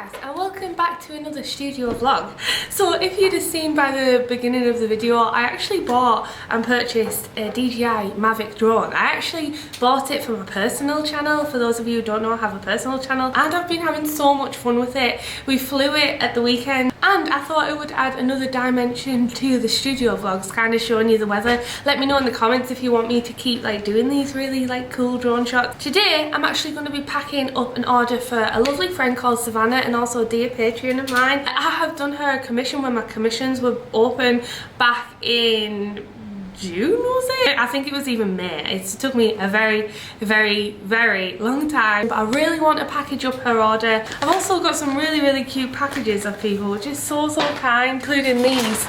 guys, and welcome back to another studio vlog. So if you'd have seen by the beginning of the video, I actually bought and purchased a DJI Mavic drone. I actually bought it for my personal channel. For those of you who don't know, I have a personal channel and I've been having so much fun with it. We flew it at the weekend and I thought it would add another dimension to the studio vlogs, kind of showing you the weather. Let me know in the comments if you want me to keep doing these really cool drone shots. Today I'm actually going to be packing up an order for a lovely friend called Savannah, and also a dear patron of mine. I have done her a commission when my commissions were open back in June, was it? I think it was even May. It took me a very long time, but I really want to package up her order. I've also got some really cute packages of people, which is so kind, including these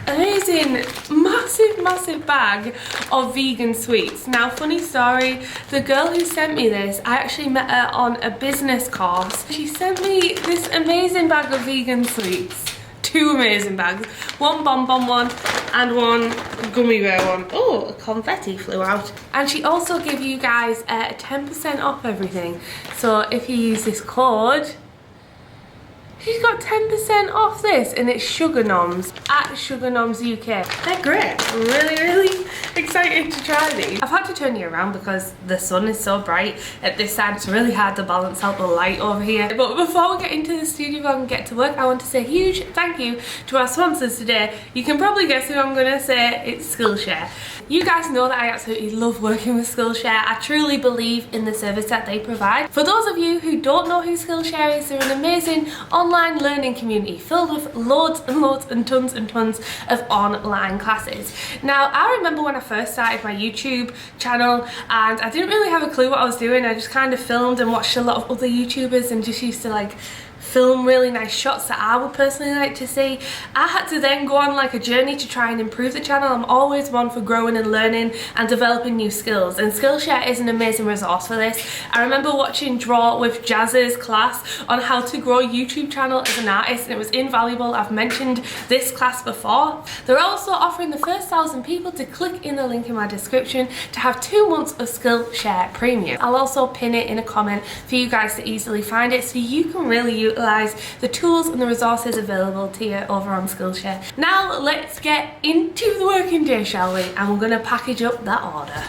amazing massive bag of vegan sweets. Now, funny story, the girl who sent me this, I actually met her on a business course. She sent me this amazing bag of vegan sweets. Two amazing bags, one bonbon one and one gummy bear one. Oh, confetti flew out. And she also gave you guys 10% off everything, so if you use this code, she's got 10% off this, and it's Sugar Noms at Sugar Noms UK. They're great. I'm really excited to try these. I've had to turn you around because the sun is so bright at this side. It's really hard to balance out the light over here. But before we get into the studio vlog and get to work, I want to say a huge thank you to our sponsors today. You can probably guess who I'm gonna say. It's Skillshare. You guys know that I absolutely love working with Skillshare. I truly believe in the service that they provide. For those of you who don't know who Skillshare is, they're an amazing online learning community filled with loads and tons of online classes. Now, I remember when I first started my YouTube channel and I didn't really have a clue what I was doing. I just kind of filmed and watched a lot of other YouTubers and just used to film really nice shots that I would personally like to see. I had to then go on a journey to try and improve the channel. I'm always one for growing and learning and developing new skills, and Skillshare is an amazing resource for this. I remember watching Draw with Jazz's class on how to grow a YouTube channel as an artist, and it was invaluable. I've mentioned this class before. They're also offering the first 1,000 people to click in the link in my description to have 2 months of Skillshare Premium. I'll also pin it in a comment for you guys to easily find it, so you can really utilize the tools and the resources available to you over on Skillshare. Now let's get into the working day, shall we? And we're going to package up that order.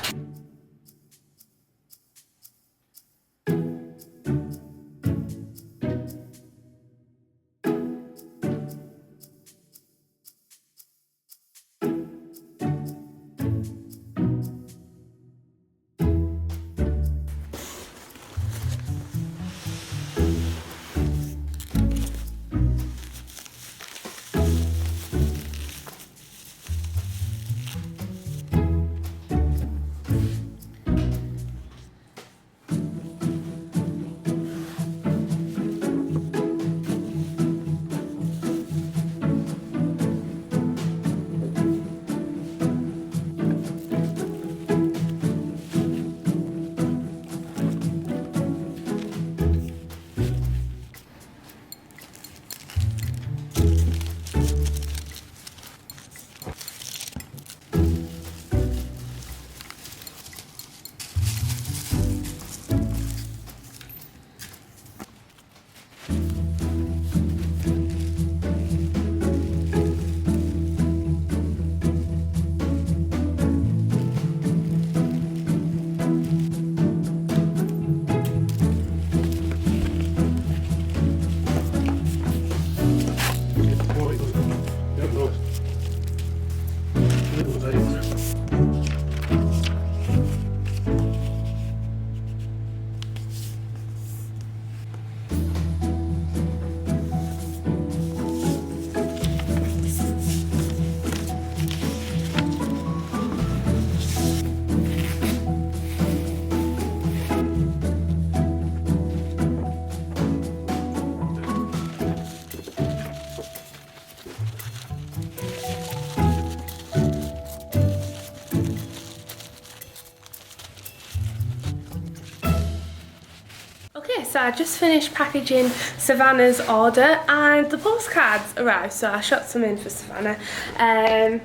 So I just finished packaging Savannah's order and the postcards arrived, so I shot some in for Savannah and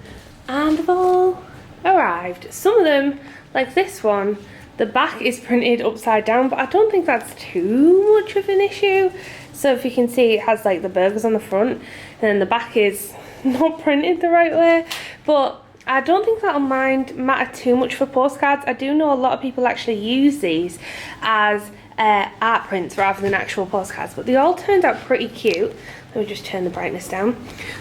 they've all arrived. Some of them, like this one, the back is printed upside down, but I don't think that's too much of an issue. So if you can see, it has like the burgers on the front, and then the back is not printed the right way. But I don't think that'll matter too much for postcards. I do know a lot of people actually use these as art prints rather than actual postcards, but they all turned out pretty cute. Let me just turn the brightness down.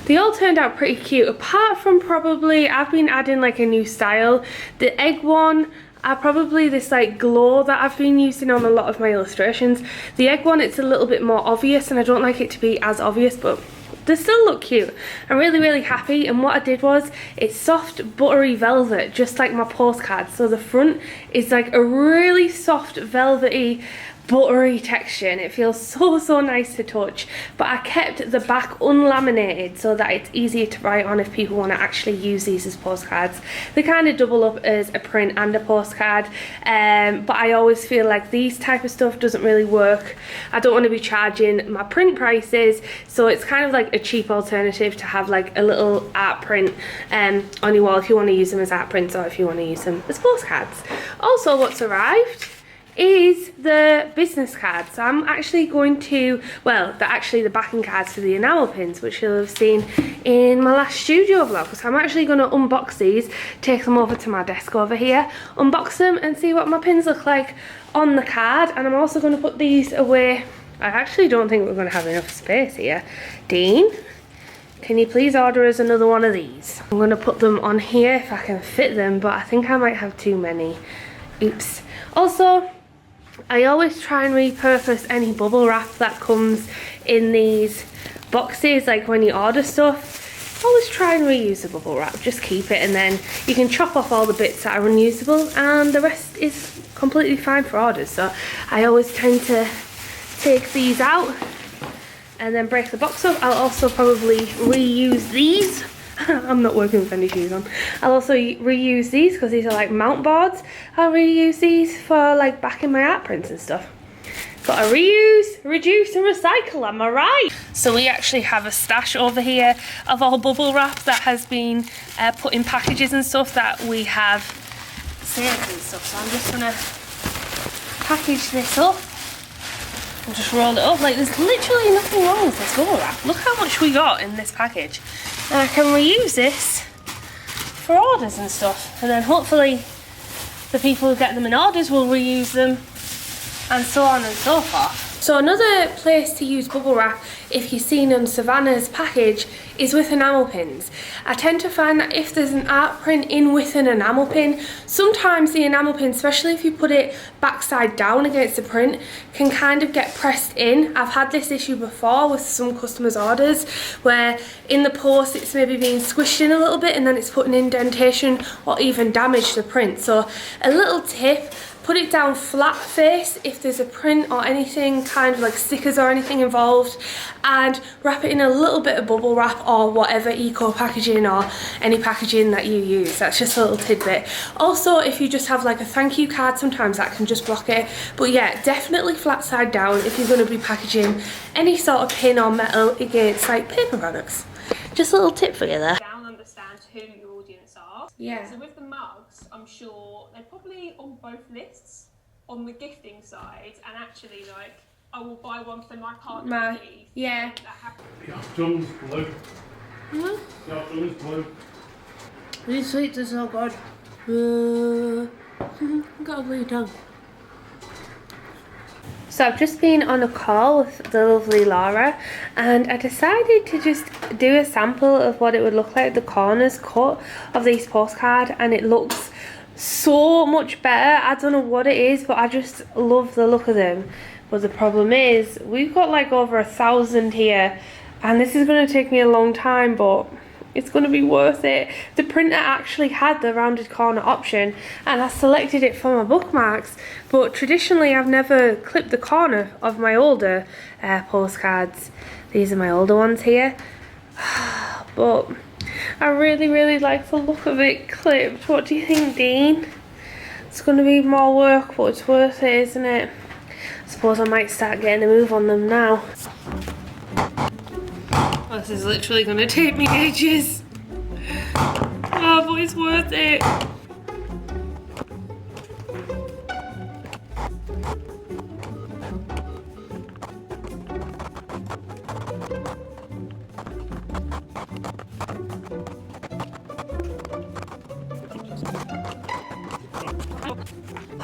They all turned out pretty cute, apart from probably I've been adding like a new style. The egg one are probably this like glow that I've been using on a lot of my illustrations. The egg one, it's a little bit more obvious, and I don't like it to be as obvious, but they still look cute. I'm really happy, and what I did was, it's soft buttery velvet, just like my postcard. So the front is like a really soft velvety buttery texture, and it feels so nice to touch. But I kept the back unlaminated so that it's easier to write on if people want to actually use these as postcards. They kind of double up as a print and a postcard, but I always feel like these type of stuff doesn't really work. I don't want to be charging my print prices, so it's kind of like a cheap alternative to have like a little art print on your wall if you want to use them as art prints, or if you want to use them as postcards. Also, what's arrived is the business cards. So I'm actually going to, well, they're actually the backing cards for the enamel pins, which you'll have seen in my last studio vlog. So I'm actually going to unbox these, take them over to my desk over here, unbox them and see what my pins look like on the card. And I'm also going to put these away. I actually don't think we're going to have enough space here. Dean, can you please order us another one of these? I'm going to put them on here if I can fit them, but I think I might have too many. Oops. Also, I always try and repurpose any bubble wrap that comes in these boxes, like when you order stuff. Always try and reuse the bubble wrap, just keep it, and then you can chop off all the bits that are unusable and the rest is completely fine for orders. So I always tend to take these out and then break the box up. I'll also probably reuse these. I'm not working with any shoes on. I'll also reuse these because these are like mount boards. I'll reuse these for like backing my art prints and stuff. Gotta reuse, reduce and recycle, am I right? So we actually have a stash over here of all bubble wrap that has been put in packages and stuff that we have saved and stuff. So I'm just gonna package this up and just roll it up. Like, there's literally nothing wrong with this bubble wrap. Look how much we got in this package. And I can reuse this for orders and stuff, and then hopefully the people who get them in orders will reuse them, and so on and so forth. So another place to use bubble wrap, if you've seen on Savannah's package, is with enamel pins. I tend to find that if there's an art print in with an enamel pin, sometimes the enamel pin, especially if you put it backside down against the print, can kind of get pressed in. I've had this issue before with some customers' orders, where in the post it's maybe being squished in a little bit and then it's put an indentation or even damaged the print. So a little tip, put it down flat face if there's a print or anything, kind of like stickers or anything involved, and wrap it in a little bit of bubble wrap or whatever eco packaging or any packaging that you use. That's just a little tidbit. Also, if you just have like a thank you card, sometimes that can just block it. But yeah, definitely flat side down if you're going to be packaging any sort of pin or metal against like paper products. Just a little tip for you there. Understand who your audience are. Yeah. So with the mugs, I'm sure they're probably on both lists, on the gifting side, and actually like I will buy one for my partner. Yeah. That happens. The afternoon's blue. Mm-hmm. The afternoon's blue. These sweets are so good. Got a blue tongue. So I've just been on a call with the lovely Laura, and I decided to just do a sample of what it would look like, the corners cut of these postcards, and it looks so much better. I don't know what it is, but I just love the look of them. But the problem is, we've got like over 1,000 here, and this is going to take me a long time, but it's going to be worth it. The printer actually had the rounded corner option, and I selected it for my bookmarks, but traditionally I've never clipped the corner of my older postcards. These are my older ones here. But I really like the look of it clipped. What do you think, Dean? It's going to be more work, but it's worth it, isn't it? I suppose I might start getting a move on them now. This is literally going to take me ages. Oh, but it's worth it.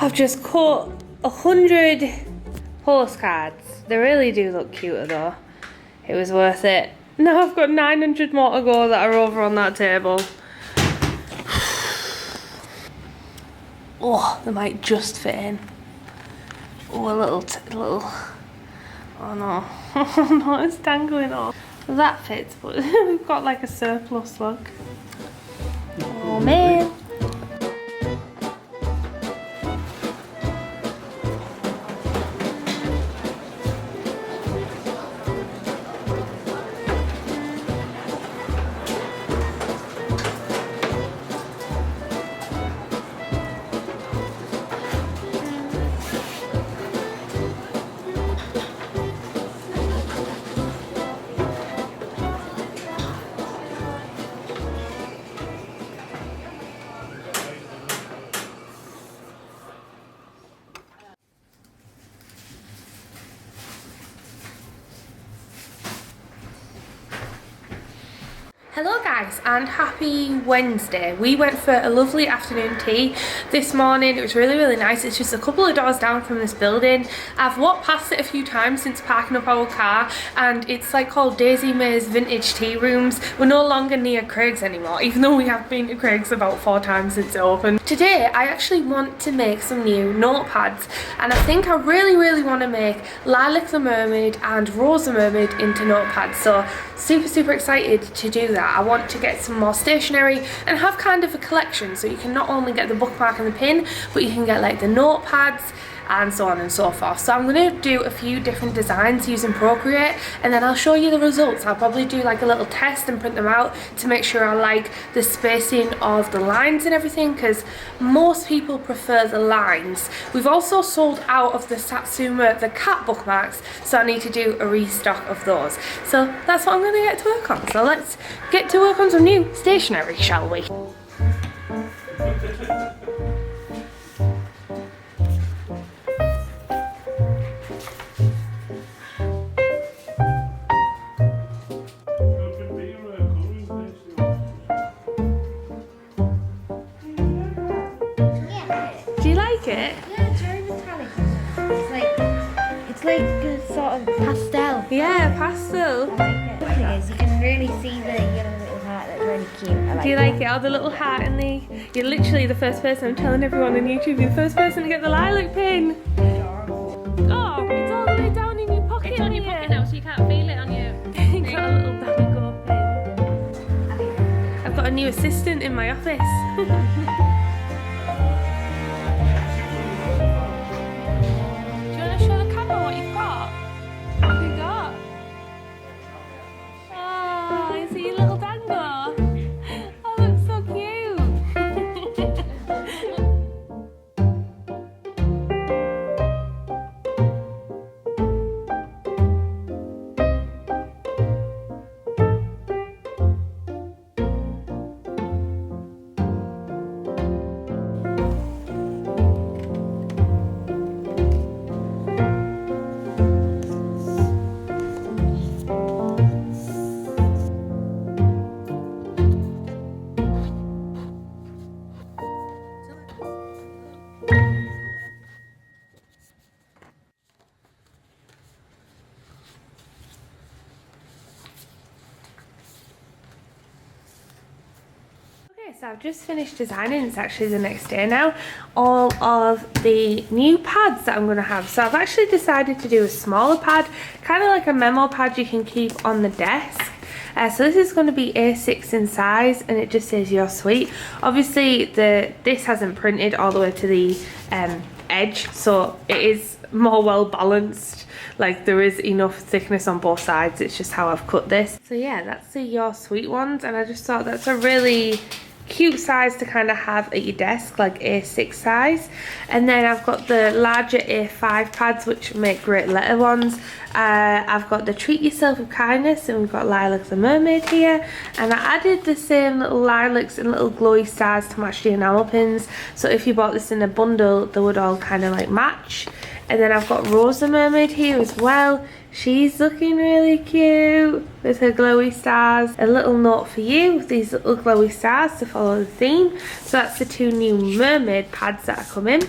I've just cut 100 postcards. They really do look cuter though. It was worth it. Now I've got 900 more to go that are over on that table. Oh, they might just fit in. Oh, a little. Oh no. Oh no, it's dangling off. That fits, but we've got like a surplus, look. Oh man. Hello guys and happy Wednesday. We went for a lovely afternoon tea this morning. It was really nice. It's just a couple of doors down from this building. I've walked past it a few times since parking up our car, and it's like called Daisy May's Vintage Tea Rooms. We're no longer near Craig's anymore, even though we have been to Craig's about 4 times since it opened. Today I actually want to make some new notepads, and I think I really want to make Lilac the Mermaid and Rose the Mermaid into notepads. So super excited to do that. I want to get some more stationery and have kind of a collection, so you can not only get the bookmark and the pin, but you can get like the notepads and so on and so forth. So I'm going to do a few different designs using Procreate, and then I'll show you the results. I'll probably do like a little test and print them out to make sure I like the spacing of the lines and everything, because most people prefer the lines. We've also sold out of the Satsuma, the cat bookmarks, so I need to do a restock of those. So that's what I'm going to get to work on. So let's get to work on some new stationery, shall we? Do you like it? Yeah, it's very metallic. It's like a sort of pastel. Yeah, pastel. I like it. The thing is, you can really see the yellow little heart. That's really cute. I like Do you it. like it? Oh, the little heart and the... You're literally the first person. I'm telling everyone on YouTube, you're the first person to get the lilac pin. Oh, it's all the way down in your pocket. It's on your pocket now, so you can't feel it on your... You got a little dango pin. I've got a new assistant in my office. So I've just finished designing, it's actually the next day now, all of the new pads that I'm going to have. So I've actually decided to do a smaller pad, kind of like a memo pad you can keep on the desk. So this is going to be A6 in size, and it just says "You're sweet." Obviously this hasn't printed all the way to the edge, so it is more well balanced. Like there is enough thickness on both sides, it's just how I've cut this. So yeah, that's the "You're Sweet" ones, and I just thought that's a really cute size to kind of have at your desk, like A6 size. And then I've got the larger A5 pads, which make great letter ones. I've got the Treat Yourself with Kindness, and we've got Lilac the Mermaid here, and I added the same little lilacs and little glowy stars to match the enamel pins, so if you bought this in a bundle they would all kind of like match. And then I've got Rose the Mermaid here as well. She's looking really cute with her glowy stars. A little note for you with these little glowy stars to follow the theme. So that's the 2 new mermaid pads that are coming.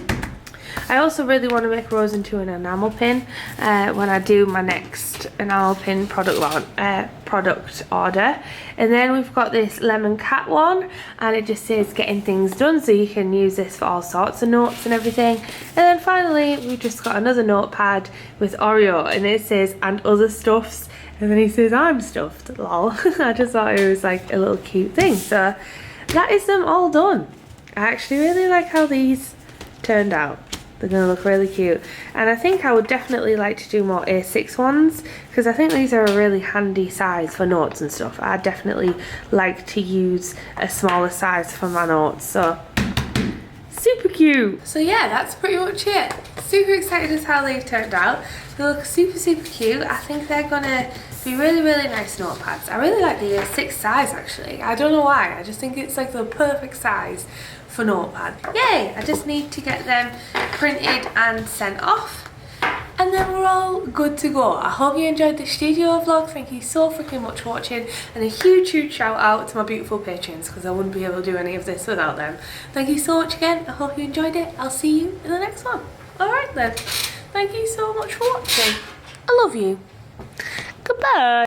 I also really want to make Rose into an enamel pin when I do my next enamel pin product order. And then we've got this lemon cat one, and it just says getting things done, so you can use this for all sorts of notes and everything. And then finally we've just got another notepad with Oreo, and it says and other stuffs, and then he says I'm stuffed, lol. I just thought it was like a little cute thing. So that is them all done. I actually really like how these turned out. They're gonna look really cute, and I think I would definitely like to do more A6 ones, because I think these are a really handy size for notes and stuff. I definitely like to use a smaller size for my notes, so super cute. So yeah, that's pretty much it. Super excited as how they've turned out. They look super cute. I think they're gonna be really nice notepads. I really like the A6 size actually. I don't know why, I just think it's like the perfect size for notepad. Yay! I just need to get them printed and sent off, and then we're all good to go. I hope you enjoyed the studio vlog. Thank you so freaking much for watching, and a huge shout out to my beautiful patrons, because I wouldn't be able to do any of this without them. Thank you so much again. I hope you enjoyed it. I'll see you in the next one. Alright then. Thank you so much for watching. I love you. Goodbye.